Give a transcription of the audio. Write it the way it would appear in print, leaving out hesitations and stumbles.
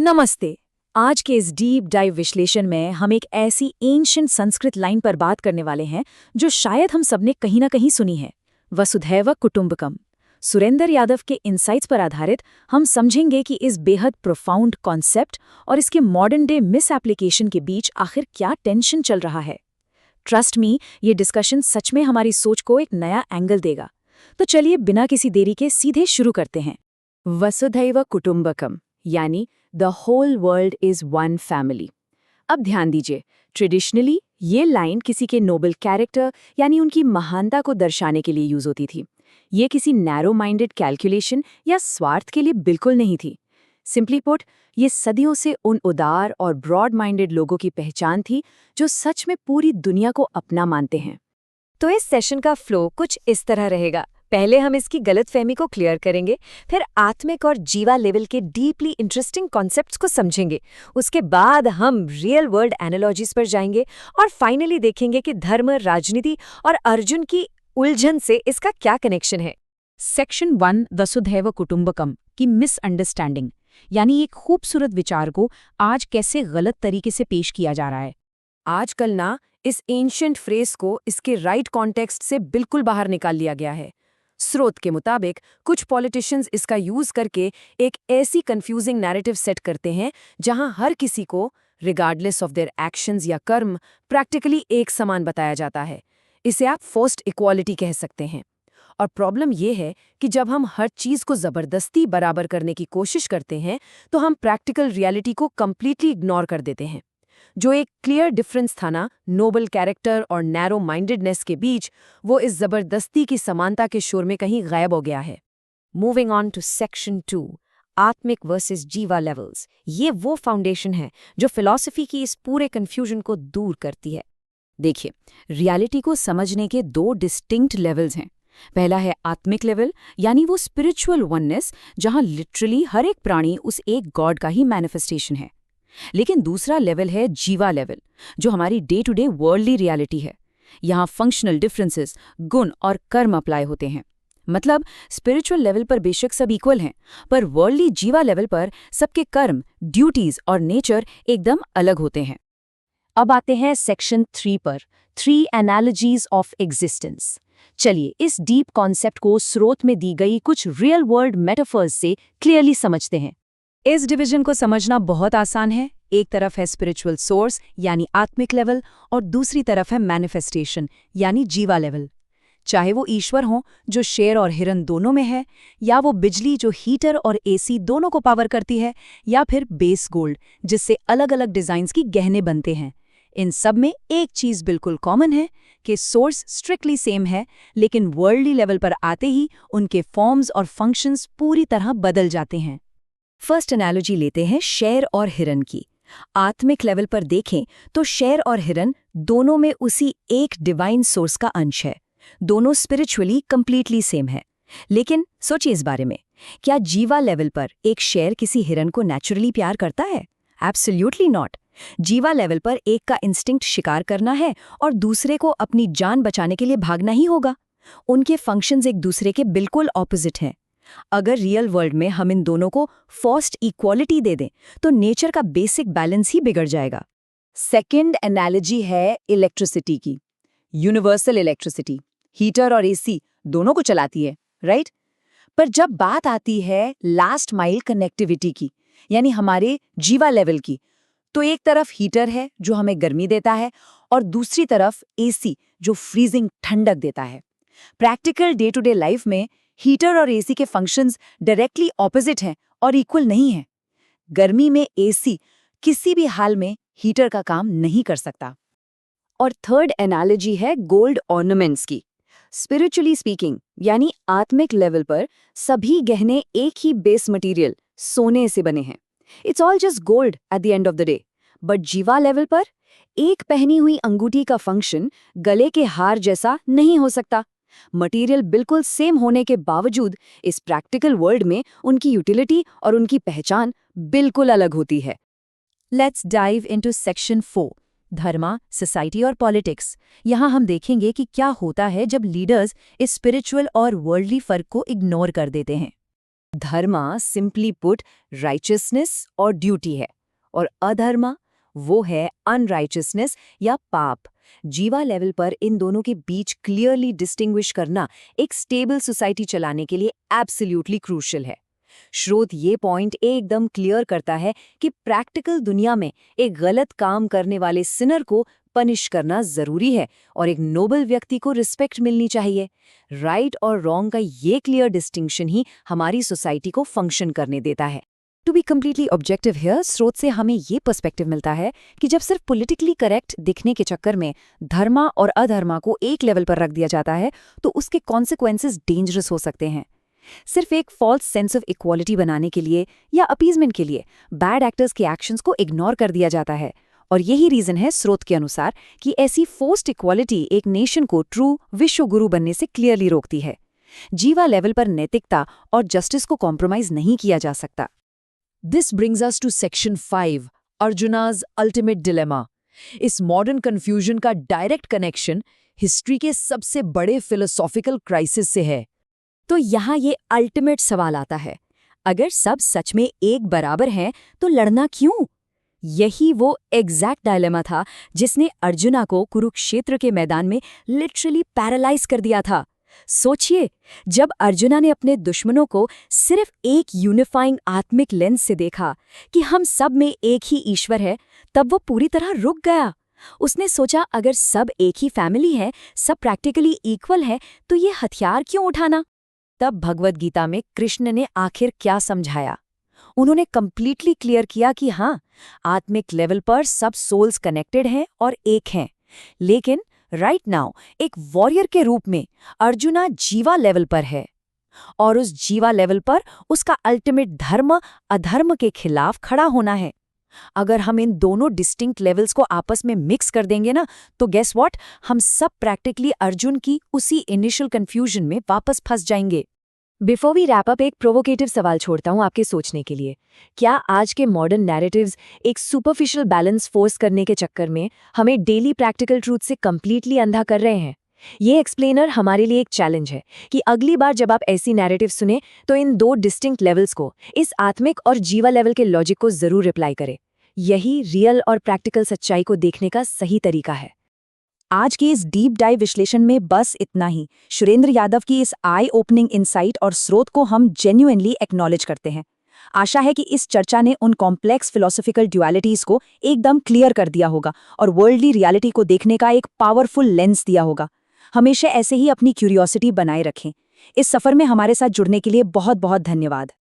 नमस्ते। आज के इस डीप डाइव विश्लेषण में हम एक ऐसी एंशिएंट संस्कृत लाइन पर बात करने वाले हैं जो शायद हम सबने कहीं ना कहीं सुनी है, वसुधैव कुटुंबकम। सुरेंद्र यादव के इनसाइट्स पर आधारित हम समझेंगे कि इस बेहद प्रोफाउंड कॉन्सेप्ट और इसके मॉडर्न डे मिस एप्लीकेशन के बीच आखिर क्या टेंशन चल रहा है। ट्रस्ट मी, ये डिस्कशन सच में हमारी सोच को एक नया एंगल देगा। तो चलिए बिना किसी देरी के सीधे शुरू करते हैं। वसुधैव कुटुंबकम यानी the whole world is one family. अब ध्यान दीजिए, ट्रेडिशनली ये लाइन किसी के नोबल कैरेक्टर यानी उनकी महानता को दर्शाने के लिए यूज होती थी। ये किसी नैरो माइंडेड कैलकुलेशन या स्वार्थ के लिए बिल्कुल नहीं थी। सिंपली पुट, ये सदियों से उन उदार और ब्रॉड माइंडेड लोगों की पहचान थी जो सच में पूरी दुनिया को अपना मानते हैं। तो इस सेशन का फ्लो कुछ इस तरह रहेगा। पहले हम इसकी गलतफहमी को क्लियर करेंगे, फिर आत्मिक और जीवा लेवल के डीपली इंटरेस्टिंग कॉन्सेप्ट्स को समझेंगे। उसके बाद हम रियल वर्ल्ड एनालॉजीज पर जाएंगे और फाइनली देखेंगे कि धर्म, राजनीति और अर्जुन की उलझन से इसका क्या कनेक्शन है। सेक्शन 1 वसुधैव कुटुंबकम की मिसअंडरस्टैंडिंग यानी एक खूबसूरत विचार को आज कैसे गलत तरीके से पेश किया जा रहा है। आजकल ना इस एंशिएंट फ्रेज को इसके राइट कॉन्टेक्स्ट से बिल्कुल बाहर निकाल लिया गया है। स्रोत के मुताबिक कुछ पॉलिटिशियंस इसका यूज करके एक ऐसी कंफ्यूजिंग नैरेटिव सेट करते हैं जहां हर किसी को रिगार्डलेस ऑफ देयर एक्शंस या कर्म प्रैक्टिकली एक समान बताया जाता है। इसे आप फोर्स्ड इक्वालिटी कह सकते हैं। और प्रॉब्लम यह है कि जब हम हर चीज को जबरदस्ती बराबर करने की कोशिश करते हैं तो हम प्रैक्टिकल रियलिटी को कंप्लीटली इग्नोर कर देते हैं। जो एक क्लियर डिफरेंस था ना नोबल कैरेक्टर और नैरो माइंडेडनेस के बीच, वो इस जबरदस्ती की समानता के शोर में कहीं गायब हो गया है। मूविंग ऑन टू सेक्शन 2, आत्मिक वर्सेस जीवा लेवल्स। ये वो फाउंडेशन है जो फिलॉसफी की इस पूरे कंफ्यूजन को दूर करती है। देखिए, रियलिटी को समझने के 2 डिस्टिंक्ट लेवल्स हैं। पहला है आत्मिक लेवल, यानी वो स्पिरिचुअल वननेस जहां लिटरली हर एक प्राणी उस एक गॉड का ही मैनिफेस्टेशन है। लेकिन दूसरा लेवल है जीवा लेवल, जो हमारी day to day worldly reality है। यहाँ फंक्शनल डिफरेंसेस, गुण और कर्म अप्लाई होते हैं। मतलब स्पिरिचुअल लेवल पर बेशक सब इक्वल हैं, पर वर्ल्डली जीवा लेवल पर सबके कर्म, ड्यूटीज और नेचर एकदम अलग होते हैं। अब आते हैं सेक्शन 3 पर, 3 एनालॉजीज ऑफ एग्जिस्टेंस। चलिए इस डीप कॉन्सेप्ट को स्रोत में दी गई कुछ रियल वर्ल्ड मेटाफर्स से क्लियरली समझते हैं। इस डिवीजन को समझना बहुत आसान है। एक तरफ है स्पिरिचुअल सोर्स यानी आत्मिक लेवल और दूसरी तरफ है मैनिफेस्टेशन यानी जीवा लेवल। चाहे वो ईश्वर हो जो शेर और हिरन दोनों में है, या वो बिजली जो हीटर और एसी दोनों को पावर करती है, या फिर बेस गोल्ड जिससे अलग अलग डिजाइन्स की गहने बनते हैं। इन सब में एक चीज बिल्कुल कॉमन है कि सोर्स स्ट्रिक्टली सेम है, लेकिन वर्ल्डली लेवल पर आते ही उनके फॉर्म्स और फंक्शंस पूरी तरह बदल जाते हैं। फर्स्ट एनालॉजी लेते हैं शेर और हिरन की। आत्मिक लेवल पर देखें तो शेर और हिरन दोनों में उसी एक डिवाइन सोर्स का अंश है। दोनों स्पिरिचुअली कंप्लीटली सेम है। लेकिन सोचिए इस बारे में, क्या जीवा लेवल पर एक शेर किसी हिरन को नेचुरली प्यार करता है? Absolutely not. जीवा लेवल पर एक का इंस्टिंक्ट शिकार करना है और दूसरे को अपनी जान बचाने के लिए भागना ही होगा। उनके फंक्शंस एक दूसरे के बिल्कुल ऑपोजिट हैं। अगर रियल वर्ल्ड में हम इन दोनों को फोर्स्ड इक्वालिटी दे दें तो नेचर का बेसिक बैलेंस ही बिगड़ जाएगा। सेकंड एनालॉजी है इलेक्ट्रिसिटी की। यूनिवर्सल इलेक्ट्रिसिटी हीटर और एसी दोनों को चलाती है, राइट? पर जब बात आती है लास्ट माइल कनेक्टिविटी की, यानी हमारे जीवा लेवल की, तो एक तरफ हीटर है जो हमें गर्मी देता है और दूसरी तरफ एसी जो फ्रीजिंग ठंडक देता है। Practical day to day life में हीटर और एसी के फंक्शंस डायरेक्टली ऑपोजिट हैं और इक्वल नहीं हैं। गर्मी में एसी किसी भी हाल में हीटर का काम नहीं कर सकता। और थर्ड एनालॉजी है गोल्ड ऑर्नामेंट्स की। स्पिरिचुअली स्पीकिंग यानी आत्मिक लेवल पर सभी गहने एक ही बेस मटेरियल सोने से बने हैं। It's all just gold at the end of the day. But जीवा लेवल पर एक पहनी हुई अंगूठी का फंक्शन गले के हार जैसा नहीं हो सकता। मटेरियल बिल्कुल सेम होने के बावजूद इस प्रैक्टिकल वर्ल्ड में उनकी यूटिलिटी और उनकी पहचान बिल्कुल अलग होती है। लेट्स डाइव इनटू सेक्शन 4, धर्म, सोसाइटी और पॉलिटिक्स। यहाँ हम देखेंगे कि क्या होता है जब लीडर्स इस स्पिरिचुअल और वर्ल्डली फर्क को इग्नोर कर देते हैं। धर्मा सिंपली पुट राइचियसनेस और ड्यूटी है, और अधर्मा वो है अनराइचियसनेस या पाप। जीवा लेवल पर इन दोनों के बीच क्लियरली डिस्टिंग्विश करना एक स्टेबल सोसाइटी चलाने के लिए एब्सोल्युटली क्रूशियल है। स्रोत ये पॉइंट एकदम क्लियर करता है कि प्रैक्टिकल दुनिया में एक गलत काम करने वाले सिनर को पनिश करना जरूरी है और एक नोबल व्यक्ति को रिस्पेक्ट मिलनी चाहिए। राइट और रॉन्ग का ये क्लियर डिस्टिंक्शन ही हमारी सोसाइटी को फंक्शन करने देता है। To be completely objective here, स्रोत से हमें ये पर्सपेक्टिव मिलता है कि जब सिर्फ पॉलिटिकली करेक्ट दिखने के चक्कर में धर्मा और अधर्मा को एक लेवल पर रख दिया जाता है तो उसके कॉन्सिक्वेंसेस डेंजरस हो सकते हैं। सिर्फ एक फॉल्स सेंस ऑफ इक्वालिटी बनाने के लिए या अपीजमेंट के लिए बैड एक्टर्स के एक्शंस को इग्नोर कर दिया जाता है, और यही रीजन है स्रोत के अनुसार कि ऐसी फोर्स्ड इक्वालिटी एक नेशन को ट्रू विश्व गुरु बनने से क्लियरली रोकती है। जीवा लेवल पर नैतिकता और जस्टिस को कॉम्प्रोमाइज नहीं किया जा सकता। This brings us to Section 5, Arjuna's Ultimate Dilemma. इस मॉडर्न कन्फ्यूजन का डायरेक्ट कनेक्शन हिस्ट्री के सबसे बड़े फिलोसॉफिकल क्राइसिस से है। तो यहाँ ये अल्टीमेट सवाल आता है, अगर सब सच में एक बराबर हैं तो लड़ना क्यों? यही वो एग्जैक्ट डायलेमा था जिसने अर्जुना को कुरुक्षेत्र के मैदान में लिटरली पैरालाइज कर दिया था। सोचिए, जब अर्जुना ने अपने दुश्मनों को सिर्फ एक यूनिफाइंग आत्मिक लेंस से देखा कि हम सब में एक ही ईश्वर है, तब वो पूरी तरह रुक गया। उसने सोचा, अगर सब एक ही फैमिली है, सब प्रैक्टिकली इक्वल है, तो ये हथियार क्यों उठाना? तब भगवद गीता में कृष्ण ने आखिर क्या समझाया? उन्होंने कंप्लीटली क्लियर किया कि हाँ, आत्मिक लेवल पर सब सोल्स कनेक्टेड हैं और एक हैं, लेकिन राइट नाउ एक वॉरियर के रूप में अर्जुना जीवा लेवल पर है, और उस जीवा लेवल पर उसका अल्टीमेट धर्म अधर्म के खिलाफ खड़ा होना है। अगर हम इन दोनों डिस्टिंक्ट लेवल्स को आपस में मिक्स कर देंगे ना, तो गेस व्हाट, हम सब प्रैक्टिकली अर्जुन की उसी इनिशियल कंफ्यूजन में वापस फंस जाएंगे। बिफोर वी रैप अप, एक प्रोवोकेटिव सवाल छोड़ता हूँ आपके सोचने के लिए। क्या आज के मॉडर्न नैरेटिव्स एक सुपरफिशियल बैलेंस फोर्स करने के चक्कर में हमें डेली प्रैक्टिकल ट्रूथ से कंप्लीटली अंधा कर रहे हैं? ये एक्सप्लेनर हमारे लिए एक चैलेंज है कि अगली बार जब आप ऐसी नैरेटिव सुने तो इन दो डिस्टिंक्ट लेवल्स को, इस आत्मिक और जीवा लेवल के लॉजिक को जरूर रिप्लाई करें। यही रियल और प्रैक्टिकल सच्चाई को देखने का सही तरीका है। आज के इस डीप डाइव विश्लेषण में बस इतना ही। सुरेंद्र यादव की इस आई ओपनिंग इनसाइट और स्रोत को हम जेन्युइनली एक्नॉलेज करते हैं। आशा है कि इस चर्चा ने उन कॉम्प्लेक्स फिलोसॉफिकल ड्युअलिटीज को एकदम क्लियर कर दिया होगा और वर्ल्डली रियलिटी को देखने का एक पावरफुल लेंस दिया होगा। हमेशा ऐसे ही अपनी क्यूरियोसिटी बनाए रखें। इस सफर में हमारे साथ जुड़ने के लिए बहुत बहुत धन्यवाद।